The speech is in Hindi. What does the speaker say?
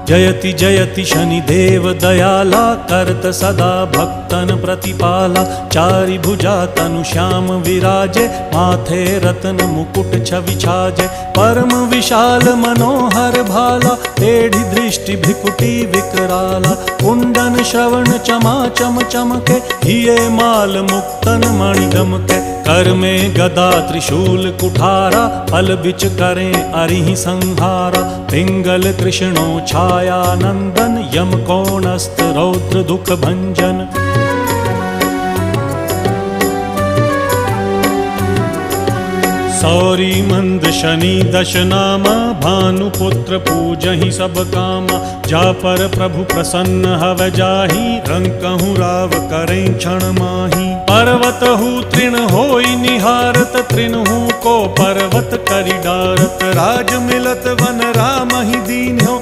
जयति जयति शनिदेव दयाला, करत सदा भक्तन प्रतिपाला। चारि भुजा तनु श्याम विराजे, माथे रत्न मुकुट छवि छाजे। परम विशाल मनोहर भाला, टेढ़ी दृष्टि भिकुटी विकराला। कुंडन श्रवण चमा चम चमके, हिये माल मुक्तन मणि दमके। कर में गदा त्रिशूल कुठारा, फल बिच करें अरिहि संहारा। पिंगल कृष्णो छाया नंदन, यम कोणस्थ रौद्र दुख भंजन। सौरी मंद शनि दश नामा, भानुपुत्र पूजहि सब कामा। जा पर प्रभु प्रसन्न हव जाहि, रंकहु राव करें क्षण माहि। पर्वत हु तृण होई निहारत, तृणहु को पर्वत करि डारत। राज मिलत वन राम ही दीन हो,